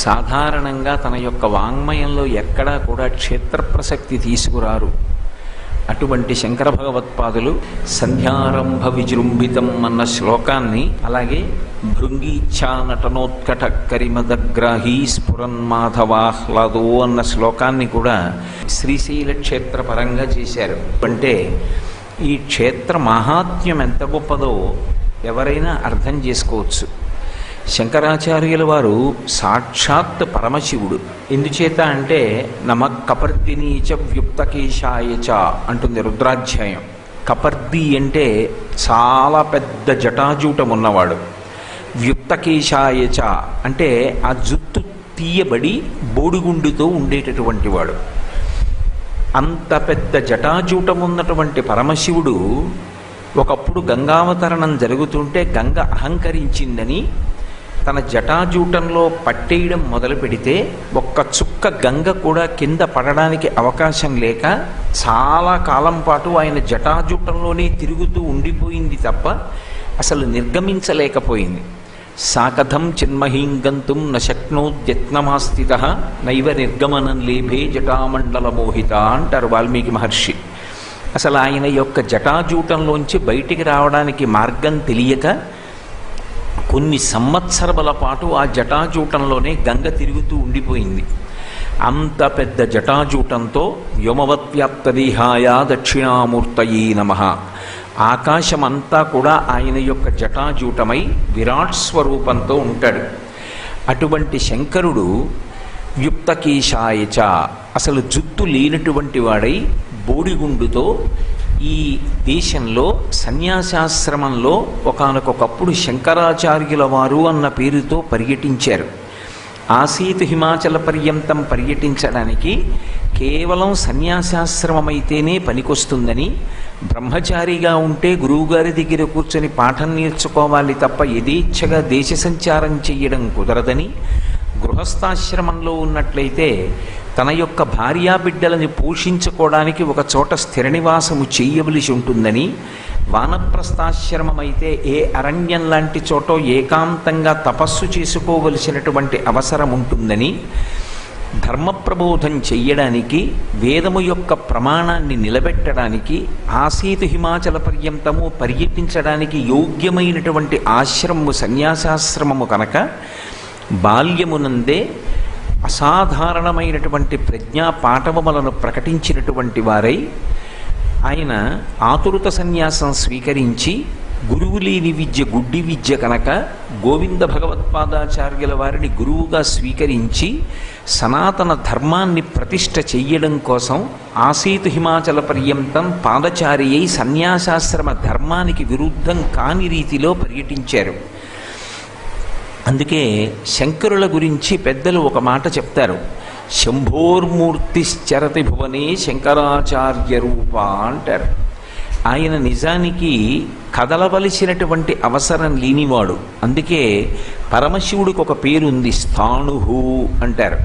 సాధారణంగా తన యొక్క వాంగ్మయంలో ఎక్కడా కూడా క్షేత్ర ప్రసక్తి తీసుకురారు. అటువంటి శంకర భగవత్పాదులు సంధ్యారంభ విజృంభితం అన్న శ్లోకాన్ని, అలాగే భృంగీచ్ఛా నటనోత్కట కరిమదగ్రాహీ స్ఫురన్మాధవాహ్లాదో అన్న శ్లోకాన్ని కూడా శ్రీశైల క్షేత్ర పరంగా చేశారు. అంటే ఈ క్షేత్ర మహాత్మ్యం ఎంత గొప్పదో ఎవరైనా అర్థం చేసుకోవచ్చు. శంకరాచార్యుల వారు సాక్షాత్ పరమశివుడు. ఎందుచేత అంటే నమ కపర్దినీచ వ్యుక్తకేశాయచ అంటుంది రుద్రాధ్యాయం. కపర్ది అంటే చాలా పెద్ద జటాజూటం ఉన్నవాడు. వ్యుక్తకేశాయచ అంటే ఆ జుత్తు తీయబడి బోడిగుండుతో ఉండేటటువంటి వాడు. అంత పెద్ద జటాజూటం ఉన్నటువంటి పరమశివుడు ఒకప్పుడు గంగావతరణం జరుగుతుంటే గంగ అహంకరించిందని తన జటాజూటంలో పట్టేయడం మొదలు పెడితే ఒక్క చుక్క గంగ కూడా కింద పడడానికి అవకాశం లేక చాలా కాలం పాటు ఆయన జటాజూటంలోనే తిరుగుతూ ఉండిపోయింది తప్ప అసలు నిర్గమించలేకపోయింది. సాకథం చిన్మహీం గంతుం నశక్నోద్యత్నమాస్థితః నైవ నిర్గమనం లేభే జటామండల మోహిత అంటారు వాల్మీకి మహర్షి. అసలు ఆయన యొక్క జటాజూటంలోంచి బయటికి రావడానికి మార్గం తెలియక కొన్ని సంవత్సరముల పాటు ఆ జటాజూటంలోనే గంగ తిరుగుతూ ఉండిపోయింది. అంత పెద్ద జటాజూటంతో వ్యోమవత్వ్యాప్తదేహాయ దక్షిణామూర్తయే నమః, ఆకాశమంతా కూడా ఆయన యొక్క జటాజూటమై విరాట్ స్వరూపంతో ఉంటాడు. అటువంటి శంకరుడు వ్యుక్తకేశాయచ అసలు జుత్తు లేనటువంటి వాడై బోడిగుండుతో ఈ దేశంలో సన్యాసాశ్రమంలో ఒకానొకప్పుడు శంకరాచార్యుల వారు అన్న పేరుతో పర్యటించారు. ఆసీతు హిమాచల పర్యంతం పర్యటించడానికి కేవలం సన్యాసాశ్రమమైతేనే పనికొస్తుందని, బ్రహ్మచారిగా ఉంటే గురువుగారి దగ్గర కూర్చొని పాఠం నేర్చుకోవాలి తప్ప యథేచ్ఛగా దేశ సంచారం చెయ్యడం కుదరదని, గృహస్థాశ్రమంలో ఉన్నట్లయితే తన యొక్క భార్యాబిడ్డలని పోషించుకోవడానికి ఒక చోట స్థిర నివాసము చేయవలసి ఉంటుందని, వానప్రస్థాశ్రమమైతే ఏ అరణ్యం లాంటి చోటో ఏకాంతంగా తపస్సు చేసుకోవలసినటువంటి అవసరం ఉంటుందని, ధర్మప్రబోధం చెయ్యడానికి, వేదము యొక్క ప్రమాణాన్ని నిలబెట్టడానికి, ఆసీతు హిమాచల పర్యంతము పర్యటించడానికి యోగ్యమైనటువంటి ఆశ్రమము సన్యాసాశ్రమము కనుక బాల్యమునందే అసాధారణమైనటువంటి ప్రజ్ఞా పాఠవములను ప్రకటించినటువంటి వారై ఆయన ఆతురుత సన్యాసం స్వీకరించి, గురువు లేని విద్య గుడ్డి విద్య కనుక గోవింద భగవత్పాదాచార్యుల వారిని గురువుగా స్వీకరించి సనాతన ధర్మాన్ని ప్రతిష్ఠ చెయ్యడం కోసం ఆసీతు హిమాచల పర్యంతం పాదచారి అయి సన్యాసాశ్రమ ధర్మానికి విరుద్ధం కాని రీతిలో పర్యటించారు. అందుకే శంకరుల గురించి పెద్దలు ఒక మాట చెప్తారు, శంభోర్మూర్తిశ్చరతి భువనే శంకరాచార్య రూప అంటారు. ఆయన నిజానికి కదలవలసినటువంటి అవసరం లేనివాడు. అందుకే పరమశివుడికి ఒక పేరుంది, స్థాణుహు అంటారు.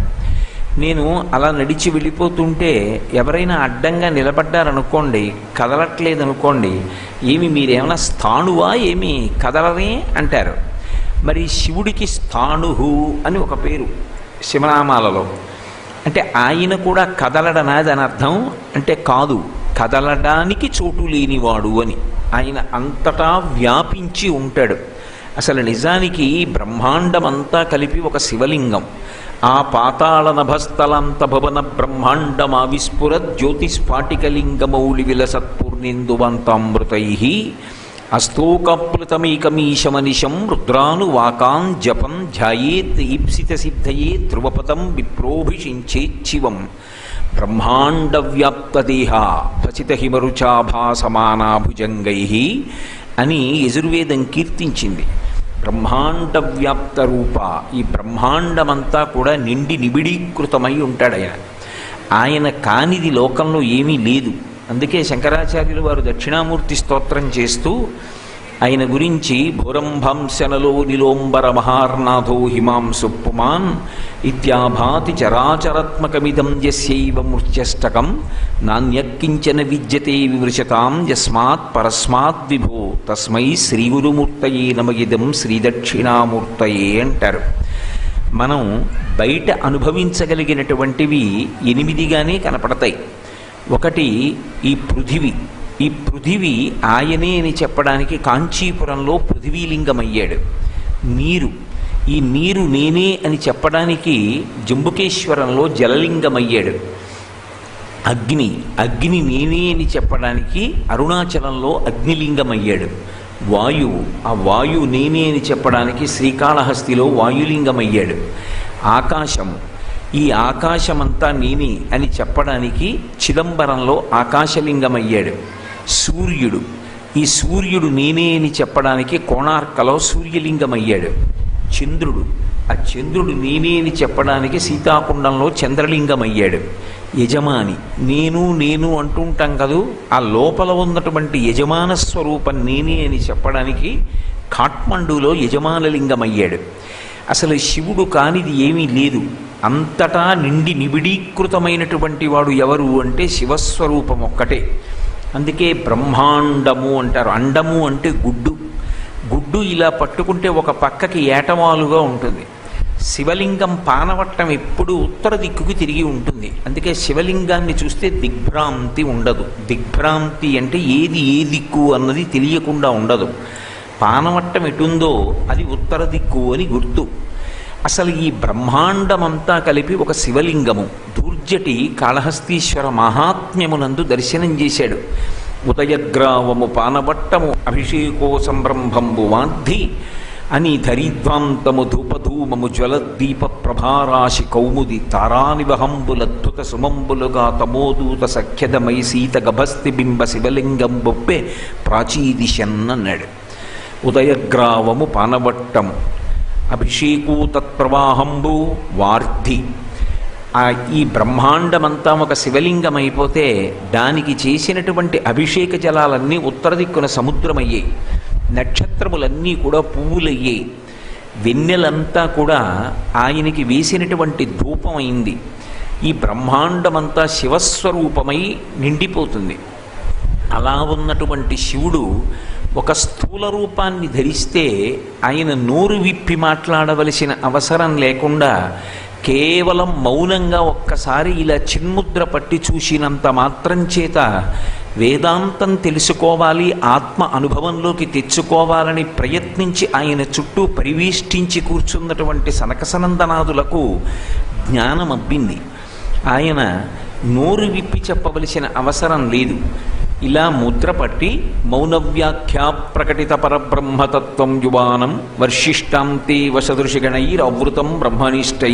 నేను అలా నడిచి వెళ్ళిపోతుంటే ఎవరైనా అడ్డంగా నిలబడ్డారనుకోండి, కదలట్లేదనుకోండి, ఏమి మీరేమైనా స్థాణువా, ఏమి కదలరే అంటారు. మరి శివుడికి స్థాణుహు అని ఒక పేరు శివనామాలలో. అంటే ఆయన కూడా కదలడనాది అని అర్థం అంటే కాదు, కదలడానికి చోటు లేనివాడు అని. ఆయన అంతటా వ్యాపించి ఉంటాడు. అసలు నిజానికి బ్రహ్మాండమంతా కలిపి ఒక శివలింగం. ఆ పాతాళ నభస్థలంత భవన బ్రహ్మాండమా విస్ఫుర జ్యోతిస్ఫాటికలింగమౌళి విలసత్పూర్ణేందువంతామృతై అస్తోకప్లుతమేకమీశమనిశం రుద్రానువాకాన్ జపం ధ్యాయేత్ ఈప్సిత సిద్ధయే ధ్రువపదం విప్రోభిషించేచ్చివం బ్రహ్మాండవ్యాప్తదేహ భసిత హిమరుచాభాసమానాభుజంగై అని యజుర్వేదం కీర్తించింది. బ్రహ్మాండవ్యాప్త రూప, ఈ బ్రహ్మాండమంతా కూడా నిండి నిబిడీకృతమై ఉంటాడు ఆయన. ఆయన కానిది లోకంలో ఏమీ లేదు. అందుకే శంకరాచార్యులు వారు దక్షిణామూర్తి స్తోత్రం చేస్తూ ఆయన గురించి భురంభంశనలో నిలోంబర మహార్నాథో హిమాంసు పుమాన్ ఇత్యాభాతి చరాచరాత్మకమిదం యస్యైవ మృత్యష్టకం నాణ్యక్కించన విద్యతే విమృశతాం యస్మాత్ పరస్మాత్ విభో తస్మై శ్రీగురుమూర్తయే నమగిదం శ్రీదక్షిణామూర్తయే అంటారు. మనం బయట అనుభవించగలిగినటువంటివి 8గానే కనపడతాయి. ఒకటి ఈ పృథివీ. ఈ పృథివీ ఆయనే అని చెప్పడానికి కాంచీపురంలో పృథివీలింగం అయ్యాడు. నీరు, ఈ నీరు నేనే అని చెప్పడానికి జంబుకేశ్వరంలో జలలింగం అయ్యాడు. అగ్ని, అగ్ని నేనే అని చెప్పడానికి అరుణాచలంలో అగ్నిలింగం అయ్యాడు. వాయువు, ఆ వాయువు నేనే అని చెప్పడానికి శ్రీకాళహస్తిలో వాయులింగం అయ్యాడు. ఆకాశము, ఈ ఆకాశమంతా నేనే అని చెప్పడానికి చిదంబరంలో ఆకాశలింగం అయ్యాడు. సూర్యుడు, ఈ సూర్యుడు నేనే అని చెప్పడానికి కోణార్కలో సూర్యలింగం అయ్యాడు. చంద్రుడు, ఆ చంద్రుడు నేనే అని చెప్పడానికి సీతాకుండంలో చంద్రలింగం అయ్యాడు. యజమాని, నేను నేను అంటుంటాం కదూ, ఆ లోపల ఉన్నటువంటి యజమాన స్వరూపం నేనే అని చెప్పడానికి కాఠ్మండూలో యజమానలింగం అయ్యాడు. అసలు శివుడు కానిది ఏమీ లేదు. అంతటా నిండి నిబిడీకృతమైనటువంటి వాడు ఎవరు అంటే శివస్వరూపం ఒక్కటే. అందుకే బ్రహ్మాండము అంటారు. అండము అంటే గుడ్డు. గుడ్డు ఇలా పట్టుకుంటే ఒక పక్కకి ఏటవాలుగా ఉంటుంది. శివలింగం పానవట్టం ఎప్పుడు ఉత్తర దిక్కుకి తిరిగి ఉంటుంది. అందుకే శివలింగాన్ని చూస్తే దిగ్భ్రాంతి ఉండదు. దిగ్భ్రాంతి అంటే ఏది ఏ దిక్కు అన్నది తెలియకుండా ఉండదు. పానవట్టం ఎటుందో అది ఉత్తర దిక్కు అని గుర్తు. అసలు ఈ బ్రహ్మాండమంతా కలిపి ఒక శివలింగము. దూర్జటి కాళహస్తీశ్వర మహాత్మ్యమునందు దర్శనం చేశాడు. ఉదయగ్రావము పానవట్టము అభిషేకో సంరంభంబు వాద్ధి అని ధరిద్వాంతము ధూపధూమము జ్వలద్దీప ప్రభారాశి కౌముది తారానివహంబులద్భుత సుమంబులుగా తమోదూత సఖ్యదమై సీత గభస్తి బింబ శివలింగం బొప్పే ప్రాచీదిశన్నన్నాడు. ఉదయగ్రావము పానవట్టము అభిషేకూ తత్ప్రవాహంబు వార్ధి. ఈ బ్రహ్మాండమంతా ఒక శివలింగం అయిపోతే దానికి చేసినటువంటి అభిషేక జలాలన్నీ ఉత్తర దిక్కున సముద్రమయ్యాయి. నక్షత్రములన్నీ కూడా పువ్వులయ్యాయి. వెన్నెలంతా కూడా ఆయనకి వేసినటువంటి ధూపం అయింది. ఈ బ్రహ్మాండమంతా శివస్వరూపమై నిండిపోతుంది. అలా ఉన్నటువంటి శివుడు ఒక స్థూల రూపాన్ని ధరిస్తే ఆయన నోరు విప్పి మాట్లాడవలసిన అవసరం లేకుండా కేవలం మౌనంగా ఒక్కసారి ఇలా చిన్ముద్ర పట్టి చూసినంత మాత్రం చేత వేదాంతం తెలుసుకోవాలి, ఆత్మ అనుభవంలోకి తెచ్చుకోవాలని ప్రయత్నించి ఆయన చుట్టూ పరివేష్టించి కూర్చున్నటువంటి సనకసనందనాదులకు జ్ఞానం అబ్బింది. ఆయన నోరు విప్పి చెప్పవలసిన అవసరం లేదు. ఇలా ముద్ర పట్టి మౌనవ్యాఖ్యా ప్రకటిత పరబ్రహ్మతత్వం యువానం వర్షిష్టాంతే వసదృశిగణైరవృతం బ్రహ్మనిష్టై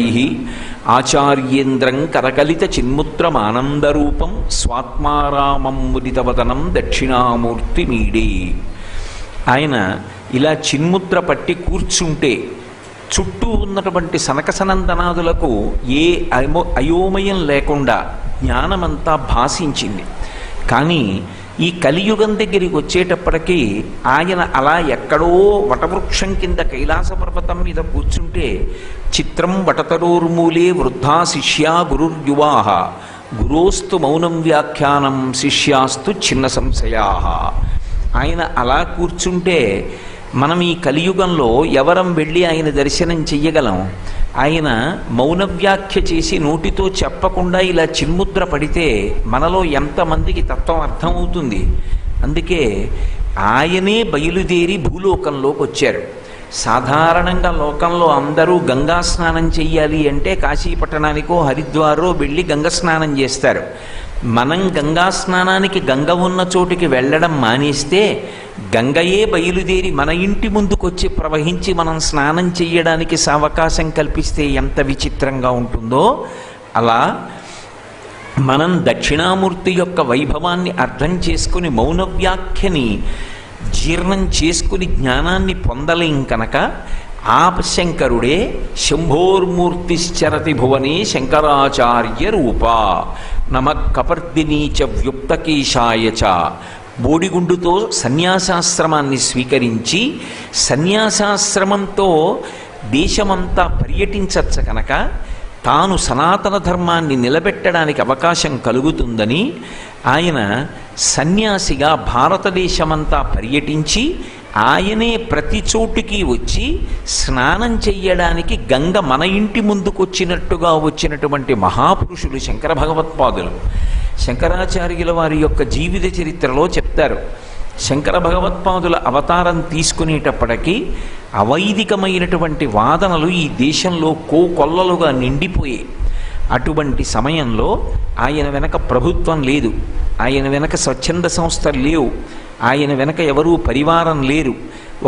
ఆచార్యేంద్రం కరకలిత చిన్ముద్రమానందరూపం స్వాత్మారామం ముదితవదనం దక్షిణామూర్తి మీడే. ఆయన ఇలా చిన్ముద్ర పట్టి కూర్చుంటే చుట్టూ ఉన్నటువంటి సనకసనందనాదులకు ఏ అయోమయం లేకుండా జ్ఞానమంతా భాషించింది. కానీ ఈ కలియుగం దగ్గరికి వచ్చేటప్పటికీ ఆయన అలా ఎక్కడో వటవృక్షం కింద కైలాస పర్వతం మీద కూర్చుంటే చిత్రం వటతరోర్మూలే వృద్ధా శిష్యా గురుర్యువాహ గురోస్తు మౌనం వ్యాఖ్యానం శిష్యాస్తు చిన్న సంశయా. ఆయన అలా కూర్చుంటే మనం ఈ కలియుగంలో ఎవరం వెళ్ళి ఆయన దర్శనం చెయ్యగలం? ఆయన మౌన వ్యాఖ్య చేసి నోటితో చెప్పకుండా ఇలా చిన్ముద్ర పడితే మనలో ఎంతమందికి తత్వం అర్థమవుతుంది? అందుకే ఆయనే బయలుదేరి భూలోకంలోకి వచ్చారు. సాధారణంగా లోకంలో అందరూ గంగా స్నానం చెయ్యాలి అంటే కాశీపట్టణానికో హరిద్వారో వెళ్ళి గంగ స్నానం చేస్తారు. మనం గంగా స్నానానికి గంగ ఉన్న చోటికి వెళ్ళడం మానేస్తే గంగయే బయలుదేరి మన ఇంటి ముందుకొచ్చి ప్రవహించి మనం స్నానం చెయ్యడానికి అవకాశం కల్పిస్తే ఎంత విచిత్రంగా ఉంటుందో, అలా మనం దక్షిణామూర్తి యొక్క వైభవాన్ని అర్థం చేసుకుని మౌన వ్యాఖ్యని జీర్ణం చేసుకుని జ్ఞానాన్ని పొందలేం కనుక ఆ శంకరుడే శంభోర్మూర్తిశ్చరతి భువనే శంకరాచార్య రూప నమ కపర్దినీ చ వ్యుక్తకేశాయ చ బోడిగుండుతో సన్యాసాశ్రమాన్ని స్వీకరించి సన్యాసాశ్రమంతో దేశమంతా పర్యటించచ్చ కనుక తాను సనాతన ధర్మాన్ని నిలబెట్టడానికి అవకాశం కలుగుతుందని ఆయన సన్యాసిగా భారతదేశమంతా పర్యటించి ఆయనే ప్రతి చోటుకి వచ్చి స్నానం చెయ్యడానికి గంగ మన ఇంటి ముందుకొచ్చినట్టుగా వచ్చినటువంటి మహాపురుషులు శంకర భగవత్పాదులు. శంకరాచార్యుల వారి యొక్క జీవిత చరిత్రలో చెప్తారు, శంకర భగవత్పాదుల అవతారం తీసుకునేటప్పటికీ అవైదికమైనటువంటి వాదనలు ఈ దేశంలో కోకొల్లలుగా నిండిపోయాయి. అటువంటి సమయంలో ఆయన వెనక ప్రభుత్వం లేదు, ఆయన వెనక స్వచ్ఛంద సంస్థలు లేవు, ఆయన వెనక ఎవరూ పరివారం లేరు.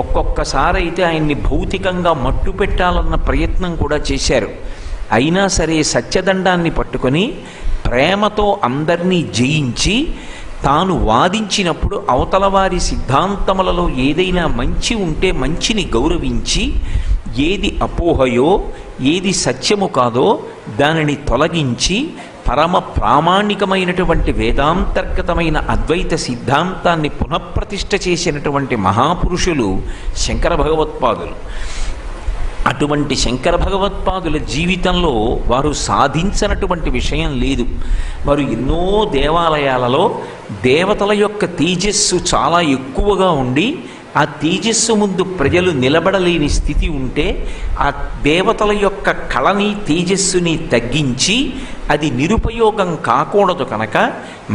ఒక్కొక్కసారి అయితే ఆయన్ని భౌతికంగా మట్టు పెట్టాలన్న ప్రయత్నం కూడా చేశారు. అయినా సరే సత్యదండాన్ని పట్టుకొని ప్రేమతో అందరినీ జయించి తాను వాదించినప్పుడు అవతల వారి సిద్ధాంతములలో ఏదైనా మంచి ఉంటే మంచిని గౌరవించి ఏది అపోహయో ఏది సత్యము కాదో దానిని తొలగించి పరమ ప్రామాణికమైనటువంటి వేదాంతర్గతమైన అద్వైత సిద్ధాంతాన్ని పునఃప్రతిష్ఠ చేసినటువంటి మహాపురుషులు శంకర భగవత్పాదులు. అటువంటి శంకర భగవత్పాదుల జీవితంలో వారు సాధించినటువంటి విషయం లేదు. వారు ఎన్నో దేవాలయాలలో దేవతల యొక్క తేజస్సు చాలా ఎక్కువగా ఉండి ఆ తేజస్సు ముందు ప్రజలు నిలబడలేని స్థితి ఉంటే ఆ దేవతల యొక్క కళని తేజస్సుని తగ్గించి అది నిరుపయోగం కాకూడదు కనుక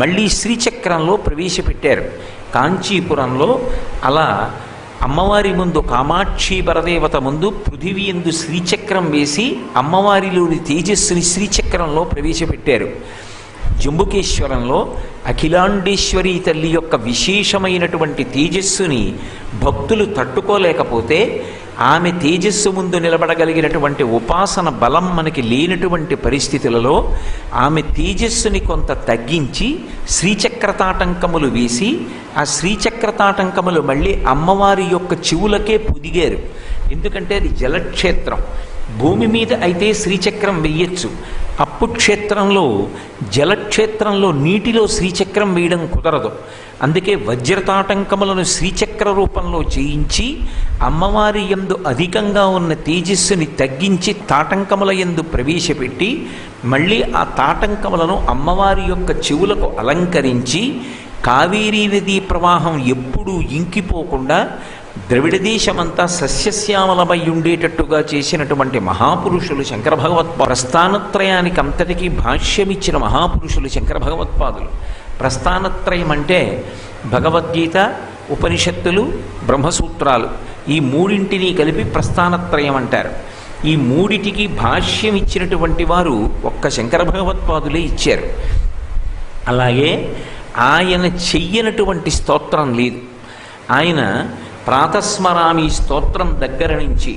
మళ్ళీ శ్రీచక్రంలో ప్రవేశపెట్టారు. కాంచీపురంలో అలా అమ్మవారి ముందు కామాక్షి పరదేవత ముందు పృథివీ యందు శ్రీచక్రం వేసి అమ్మవారిలోని తేజస్సుని శ్రీచక్రంలో ప్రవేశపెట్టారు. జంబుకేశ్వరంలో అఖిలాండేశ్వరి తల్లి యొక్క విశేషమైనటువంటి తేజస్సుని భక్తులు తట్టుకోలేకపోతే ఆమె తేజస్సు ముందు నిలబడగలిగినటువంటి ఉపాసన బలం మనకి లేనటువంటి పరిస్థితులలో ఆమె తేజస్సుని కొంత తగ్గించి శ్రీచక్రతాటంకములు వేసి ఆ శ్రీచక్రతాటంకములు మళ్ళీ అమ్మవారి యొక్క చెవులకే పొదిగారు. ఎందుకంటే అది జలక్షేత్రం. భూమి మీద అయితే శ్రీచక్రం వెయ్యొచ్చు, అప్పు క్షేత్రంలో జలక్షేత్రంలో నీటిలో శ్రీచక్రం వేయడం కుదరదు. అందుకే వజ్రతాటంకములను శ్రీచక్ర రూపంలో చేయించి అమ్మవారి యందు అధికంగా ఉన్న తేజస్సుని తగ్గించి తాటంకముల యందు ప్రవేశపెట్టి మళ్ళీ ఆ తాటంకములను అమ్మవారి యొక్క చెవులకు అలంకరించి కావేరీ నదీ ప్రవాహం ఎప్పుడూ ఇంకిపోకుండా ద్రవిడ దేశమంతా సస్యశ్యామలమై ఉండేటట్టుగా చేసినటువంటి మహాపురుషులు శంకర భగవత్పాదులు. ప్రస్థానత్రయానికి అంతటికీ భాష్యమిచ్చిన మహాపురుషులు శంకర భగవత్పాదులు. ప్రస్థానత్రయం అంటే భగవద్గీత, ఉపనిషత్తులు, బ్రహ్మసూత్రాలు, ఈ మూడింటిని కలిపి ప్రస్థానత్రయం అంటారు. ఈ మూడిటికి భాష్యం ఇచ్చినటువంటి వారు ఒక్క శంకర భగవత్పాదులే ఇచ్చారు. అలాగే ఆయన చెయ్యనటువంటి స్తోత్రం లేదు. ఆయన ప్రాతస్మరామి స్తోత్రం దగ్గర నుంచి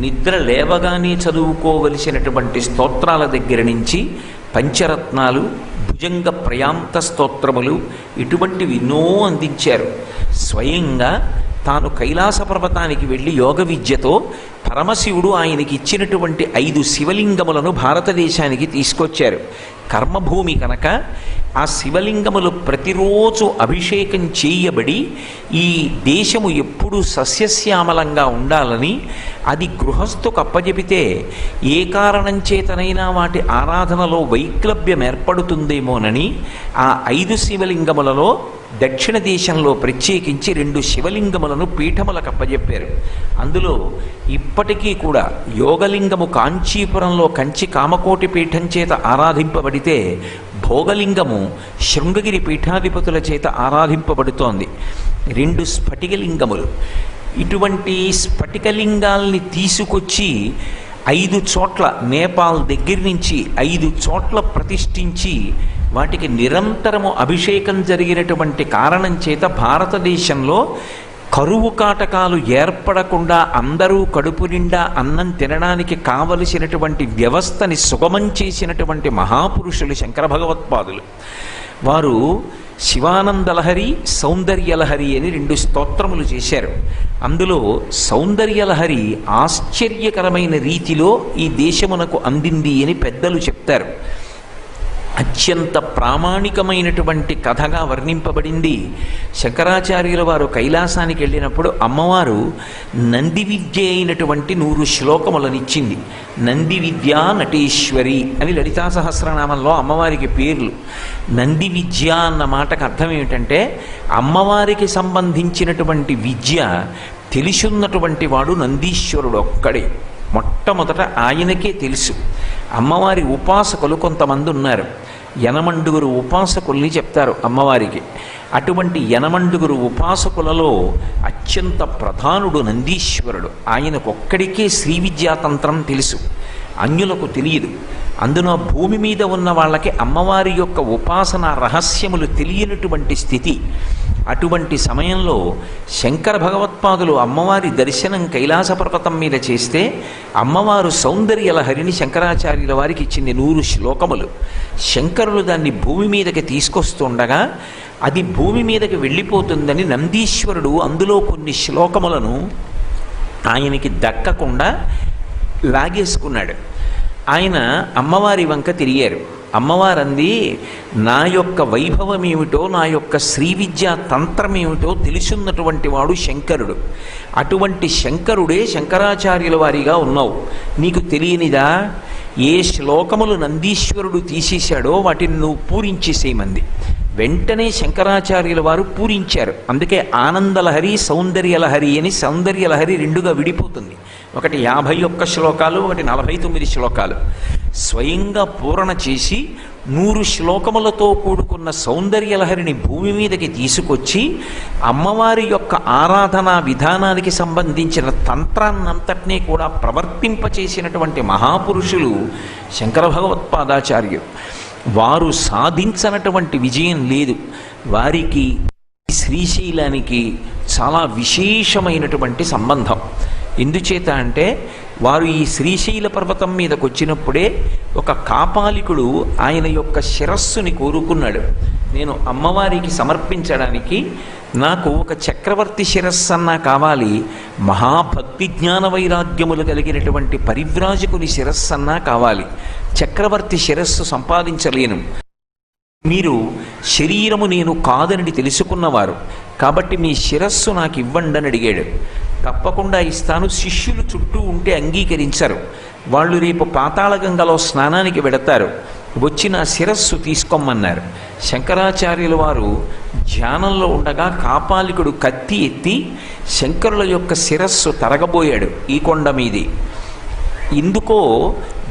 నిద్ర లేవగానే చదువుకోవలసినటువంటి స్తోత్రాల దగ్గర నుంచి పంచరత్నాలు, భుజంగ ప్రయాంత స్తోత్రములు ఇటువంటివి ఎన్నో అందించారు. స్వయంగా తాను కైలాస పర్వతానికి వెళ్ళి యోగ విద్యతో పరమశివుడు ఆయనకి ఇచ్చినటువంటి 5 శివలింగములను భారతదేశానికి తీసుకొచ్చారు. కర్మభూమి కనుక ఆ శివలింగములు ప్రతిరోజు అభిషేకం చేయబడి ఈ దేశము ఎప్పుడూ సస్యశ్యామలంగా ఉండాలని అది గృహస్థుకు అప్పజెపితే ఏ కారణం చేతనైనా వాటి ఆరాధనలో వైక్లభ్యం ఏర్పడుతుందేమోనని ఆ 5 శివలింగములలో దక్షిణ దేశంలో ప్రత్యేకించి 2 శివలింగములను పీఠములకు అప్పజెప్పారు. అందులో ఇప్పటికీ కూడా యోగలింగము కాంచీపురంలో కంచి కామకోటి పీఠం చేత ఆరాధింపబడితే భోగలింగము శృంగగిరి పీఠాధిపతుల చేత ఆరాధింపబడుతోంది. 2 స్ఫటికలింగములు. ఇటువంటి స్ఫటికలింగాల్ని తీసుకొచ్చి 5 చోట్ల నేపాల్ దగ్గర నుంచి 5 చోట్ల ప్రతిష్ఠించి వాటికి నిరంతరము అభిషేకం జరిగినటువంటి కారణం చేత భారతదేశంలో కరువు కాటకాలు ఏర్పడకుండా అందరూ కడుపు నిండా అన్నం తినడానికి కావలసినటువంటి వ్యవస్థని సుగమం చేసినటువంటి మహాపురుషులు శంకర భగవత్పాదులు. వారు శివానందలహరి, సౌందర్యలహరి అని 2 స్తోత్రములు చేశారు. అందులో సౌందర్యలహరి ఆశ్చర్యకరమైన రీతిలో ఈ దేశమునకు అందింది అని పెద్దలు చెప్తారు. అత్యంత ప్రామాణికమైనటువంటి కథగా వర్ణింపబడింది. శంకరాచార్యుల వారు కైలాసానికి వెళ్ళినప్పుడు అమ్మవారు నంది విద్య అయినటువంటి 100 శ్లోకములనిచ్చింది. నంది విద్యా నటీశ్వరి అని లలితా సహస్రనామంలో అమ్మవారికి పేర్లు. నంది విద్య అన్న మాటకు అర్థం ఏమిటంటే అమ్మవారికి సంబంధించినటువంటి విద్య తెలిసున్నటువంటి వాడు నందీశ్వరుడు ఒక్కడే. మొట్టమొదట ఆయనకే తెలుసు. అమ్మవారి ఉపాసకులు కొంతమంది ఉన్నారు. యనమండుగురు ఉపాసకుల్ని చెప్తారు అమ్మవారికి. అటువంటి యనమండుగురు ఉపాసకులలో అత్యంత ప్రధానుడు నందీశ్వరుడు. ఆయనకొక్కడికే శ్రీ విద్యాతంత్రం తెలుసు, అన్యులకు తెలియదు. అందున భూమి మీద ఉన్న వాళ్ళకి అమ్మవారి యొక్క ఉపాసన రహస్యములు తెలియనటువంటి స్థితి. అటువంటి సమయంలో శంకర భగవత్పాదులు అమ్మవారి దర్శనం కైలాస పర్వతం మీద చేస్తే అమ్మవారు సౌందర్యలహరిని శంకరాచార్యుల వారికి ఇచ్చింది 100 శ్లోకములు. శంకరులు దాన్ని భూమి మీదకి తీసుకొస్తుండగా అది భూమి మీదకి వెళ్ళిపోతుందని నందీశ్వరుడు అందులో కొన్ని శ్లోకములను ఆయనకి దక్కకుండా లాగేసుకున్నాడు. ఆయన అమ్మవారి వంక తిరిగారు. అమ్మవారంది, నా యొక్క వైభవం ఏమిటో, నా యొక్క శ్రీ విద్యా తంత్రం ఏమిటో తెలుసున్నటువంటి వాడు శంకరుడు. అటువంటి శంకరుడే శంకరాచార్యుల వారిగా ఉన్నావు. నీకు తెలియనిదా? ఏ శ్లోకములు నందీశ్వరుడు తీసేశాడో వాటిని నువ్వు పూరించేసేయమంది. వెంటనే శంకరాచార్యుల వారు పూరించారు. అందుకే ఆనందలహరి సౌందర్యలహరి అని సౌందర్యలహరి 2గా విడిపోతుంది. ఒకటి 51 శ్లోకాలు, ఒకటి 49 శ్లోకాలు. స్వయంగా పూరణ చేసి 100 శ్లోకములతో కూడుకున్న సౌందర్యలహరిని భూమి మీదకి తీసుకొచ్చి అమ్మవారి యొక్క ఆరాధనా విధానానికి సంబంధించిన తంత్రాన్నంతటినీ కూడా ప్రవర్తింపచేసినటువంటి మహాపురుషులు శంకర భగవత్పాదాచార్యులు. వారు సాధించనటువంటి విజయం లేదు. వారికి శ్రీశైలానికి చాలా విశేషమైనటువంటి సంబంధం. ఎందుచేత అంటే వారు ఈ శ్రీశైల పర్వతం మీదకు వచ్చినప్పుడే ఒక కాపాలికుడు ఆయన యొక్క శిరస్సుని కోరుకున్నాడు. నేను అమ్మవారికి సమర్పించడానికి నాకు ఒక చక్రవర్తి శిరస్సన్నా కావాలి, మహాభక్తి జ్ఞాన వైరాగ్యములు కలిగినటువంటి పరివ్రాజకుని శిరస్సన్నా కావాలి. చక్రవర్తి శిరస్సు సంపాదించలేను. మీరు శరీరము నేను కాదని తెలుసుకున్నవారు కాబట్టి మీ శిరస్సు నాకు ఇవ్వండి అని అడిగాడు. తప్పకుండా ఇస్తాను. శిష్యులు చుట్టూ ఉంటే అంగీకరించరు. వాళ్ళు రేపు పాతాళగంగలో స్నానానికి వెడతారు, వచ్చి నా శిరస్సు తీసుకోమన్నారు. శంకరాచార్యుల వారు ధ్యానంలో ఉండగా కాపాలికుడు కత్తి ఎత్తి శంకరుల యొక్క శిరస్సు తరగబోయాడు ఈ కొండ మీది. ఎందుకో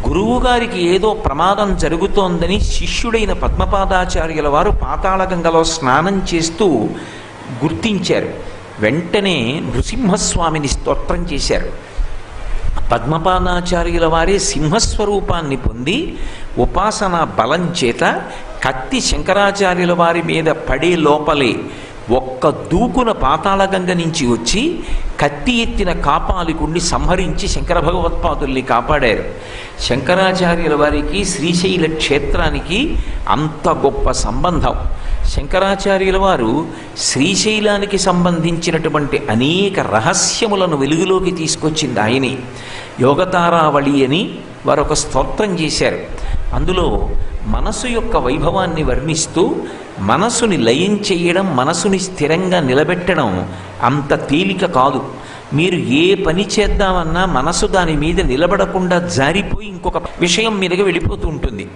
గురువుగారికి ఏదో ప్రమాదం జరుగుతోందని శిష్యుడైన పద్మపాదాచార్యుల వారు పాతాళగంగలో స్నానం చేస్తూ గుర్తించారు. వెంటనే నృసింహస్వామిని స్తోత్రం చేశారు. పద్మపాదాచార్యుల వారే సింహస్వరూపాన్ని పొంది ఉపాసనా బలం చేత కత్తి శంకరాచార్యుల వారి మీద పడే లోపలే ఒక్క దూకున పాతాళగంగ నుంచి వచ్చి కత్తి ఎత్తిన కాపాలికుణ్ణి సంహరించి శంకర భగవత్పాదుల్ని కాపాడారు. శంకరాచార్యుల వారికి శ్రీశైల క్షేత్రానికి అంత గొప్ప సంబంధం. శంకరాచార్యుల వారు శ్రీశైలానికి సంబంధించినటువంటి అనేక రహస్యములను వెలుగులోకి తీసుకొచ్చింది ఆయనే. యోగతారావళి అని వారు ఒక స్తోత్రం చేశారు. అందులో మనసు యొక్క వైభవాన్ని వర్ణిస్తూ మనసుని లయం చేయడం, మనసుని స్థిరంగా నిలబెట్టడం అంత తేలిక కాదు. మీరు ఏ పని చేద్దామన్నా మనసు దాని మీద నిలబడకుండా జారిపోయి ఇంకొక విషయం మీదగా వెళ్ళిపోతూ ఉంటుంది.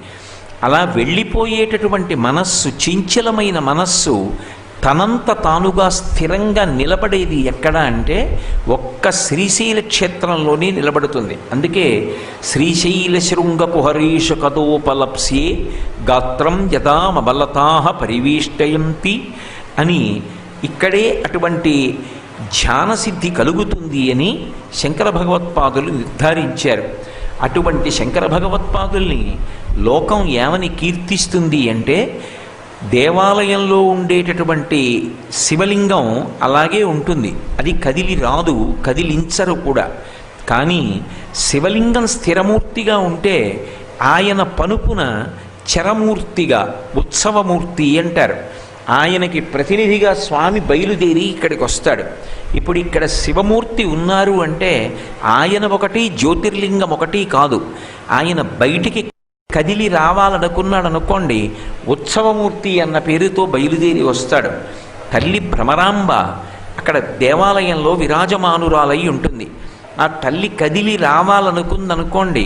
అలా వెళ్ళిపోయేటటువంటి మనస్సు, చంచలమైన మనస్సు తనంత తానుగా స్థిరంగా నిలబడేది ఎక్కడ అంటే ఒక్క శ్రీశైల క్షేత్రంలోనే నిలబడుతుంది. అందుకే శ్రీశైల శృంగపు హరీష కథోపలప్స్యే గాత్రం యథామబలతాః పరివేష్టయంతి అని ఇక్కడే అటువంటి ధ్యానసిద్ధి కలుగుతుంది అని శంకర భగవత్పాదులు నిర్ధారించారు. అటువంటి శంకర భగవత్పాదుల్ని లోకం ఏమని కీర్తిస్తుంది అంటే దేవాలయంలో ఉండేటటువంటి శివలింగం అలాగే ఉంటుంది, అది కదిలి రాదు, కదిలించరు కూడా. కానీ శివలింగం స్థిరమూర్తిగా ఉంటే ఆయన పనుపున చరమూర్తిగా ఉత్సవమూర్తి అంటారు. ఆయనకి ప్రతినిధిగా స్వామి బయలుదేరి ఇక్కడికి వస్తాడు. ఇప్పుడు ఇక్కడ శివమూర్తి ఉన్నారు అంటే ఆయన ఒకటి, జ్యోతిర్లింగం ఒకటి కాదు. ఆయన బయటికి కదిలి రావాలనుకున్నాడు అనుకోండి, ఉత్సవమూర్తి అన్న పేరుతో బయలుదేరి వస్తాడు. తల్లి భ్రమరాంబ అక్కడ దేవాలయంలో విరాజమానురాలై ఉంటుంది. ఆ తల్లి కదిలి రావాలనుకుందనుకోండి,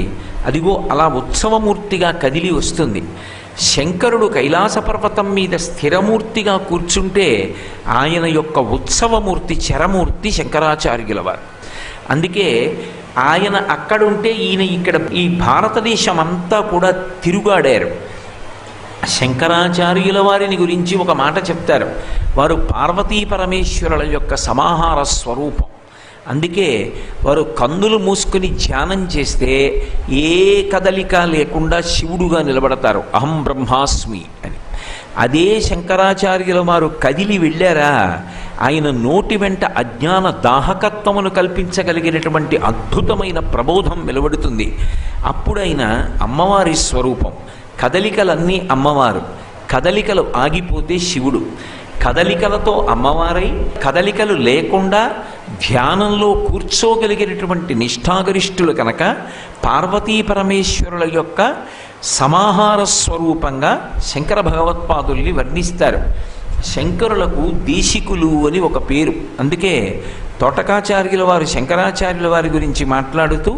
అదిగో అలా ఉత్సవమూర్తిగా కదిలి వస్తుంది. శంకరుడు కైలాస పర్వతం మీద స్థిరమూర్తిగా కూర్చుంటే ఆయన యొక్క ఉత్సవమూర్తి చరమూర్తి శంకరాచార్యుల వారు. అందుకే ఆయన అక్కడుంటే ఈయన ఇక్కడ ఈ భారతదేశం అంతా కూడా తిరుగాడారు. శంకరాచార్యుల వారిని గురించి ఒక మాట చెప్తారు, వారు పార్వతీ పరమేశ్వరుల యొక్క సమాహార స్వరూపం. అందుకే వారు కన్నులు మూసుకుని ధ్యానం చేస్తే ఏ కదలిక లేకుండా శివుడుగా నిలబడతారు, అహం బ్రహ్మాస్మి అని. అదే శంకరాచార్యుల వారు కదిలి వెళ్ళారా, ఆయన నోటి వెంట అజ్ఞాన దాహకత్వమును కల్పించగలిగినటువంటి అద్భుతమైన ప్రబోధం వెలువడుతుంది. అప్పుడైన అమ్మవారి స్వరూపం. కదలికలన్నీ అమ్మవారు, కదలికలు ఆగిపోతే శివుడు. కదలికలతో అమ్మవారై కదలికలు లేకుండా ధ్యానంలో కూర్చోగలిగినటువంటి నిష్ఠాగరిష్ఠులు కనుక పార్వతీ పరమేశ్వరుల యొక్క సమాహార స్వరూపంగా శంకర భగవత్పాదుల్ని వర్ణిస్తారు. శంకరులకు దేశికులు అని ఒక పేరు. అందుకే తోటకాచార్యుల వారు శంకరాచార్యుల వారి గురించి మాట్లాడుతూ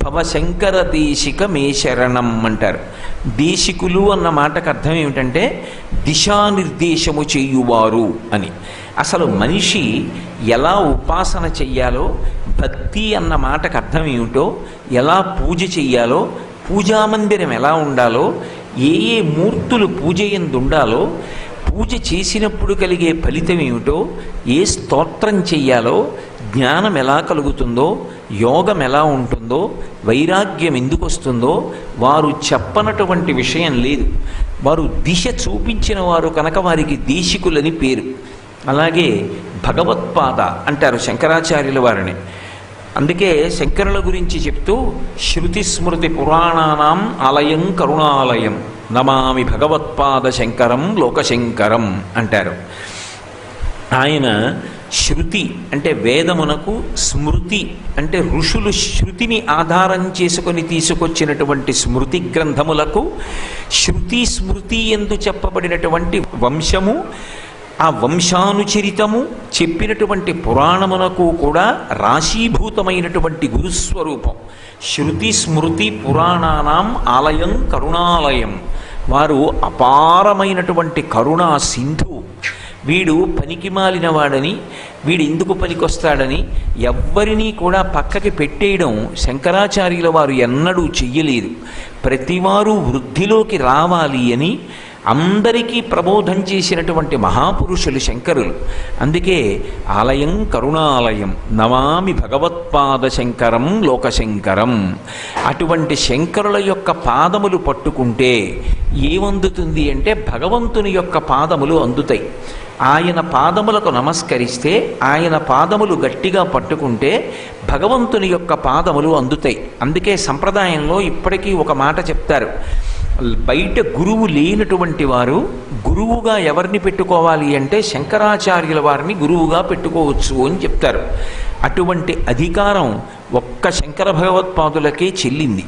భవశంకర దేశిక మే శరణం అంటారు. దేశికులు అన్న మాటకు అర్థం ఏమిటంటే దిశానిర్దేశము చేయువారు అని. అసలు మనిషి ఎలా ఉపాసన చెయ్యాలో, భక్తి అన్న మాటకు అర్థం ఏమిటో, ఎలా పూజ చెయ్యాలో, పూజామందిరం ఎలా ఉండాలో, ఏ ఏ మూర్తులు పూజ యందు ఉండాలో, పూజ చేసినప్పుడు కలిగే ఫలితం ఏమిటో, ఏ స్తోత్రం చెయ్యాలో, జ్ఞానం ఎలా కలుగుతుందో, యోగం ఎలా ఉంటుందో, వైరాగ్యం ఎందుకు వస్తుందో వారు చెప్పనటువంటి విషయం లేదు. వారు దిశ చూపించిన వారు కనుక వారికి దేశికులని పేరు. అలాగే భగవత్పాద అంటారు శంకరాచార్యుల వారిని. అందుకే శంకరుల గురించి చెప్తూ శృతి స్మృతి పురాణానాం ఆలయం కరుణాలయం నమామి భగవత్పాద శంకరం లోకశంకరం అంటారు. ఆయన శృతి అంటే వేదమునకు, స్మృతి అంటే ఋషులు శృతిని ఆధారం చేసుకొని తీసుకొచ్చినటువంటి స్మృతి గ్రంథములకు, శృతి స్మృతి ఎందు చెప్పబడినటువంటి వంశము, ఆ వంశానుచరితము చెప్పినటువంటి పురాణమునకు కూడా రాశీభూతమైనటువంటి గురుస్వరూపం. శృతి స్మృతి పురాణానాం ఆలయం కరుణాలయం. వారు అపారమైనటువంటి కరుణా సింధు. వీడు పనికి మాలినవాడని, వీడు ఎందుకు పనికొస్తాడని ఎవ్వరినీ కూడా పక్కకి పెట్టేయడం శంకరాచార్యుల వారు ఎన్నడూ చెయ్యలేదు. ప్రతివారు వృద్ధిలోకి రావాలి అని అందరికీ ప్రబోధం చేసినటువంటి మహాపురుషులు శంకరులు. అందుకే ఆలయం కరుణాలయం నమామి భగవత్పాద శంకరం లోకశంకరం. అటువంటి శంకరుల యొక్క పాదములు పట్టుకుంటే ఏమందుతుంది అంటే భగవంతుని యొక్క పాదములు అందుతాయి. ఆయన పాదములకు నమస్కరిస్తే, ఆయన పాదములు గట్టిగా పట్టుకుంటే భగవంతుని యొక్క పాదములు అందుతాయి. అందుకే సంప్రదాయంలో ఇప్పటికీ ఒక మాట చెప్తారు, బయట గురువు లేనటువంటి వారు గురువుగా ఎవరిని పెట్టుకోవాలి అంటే శంకరాచార్యుల వారిని గురువుగా పెట్టుకోవచ్చు అని చెప్తారు. అటువంటి అధికారం ఒక్క శంకర భగవత్పాదులకే చెల్లింది.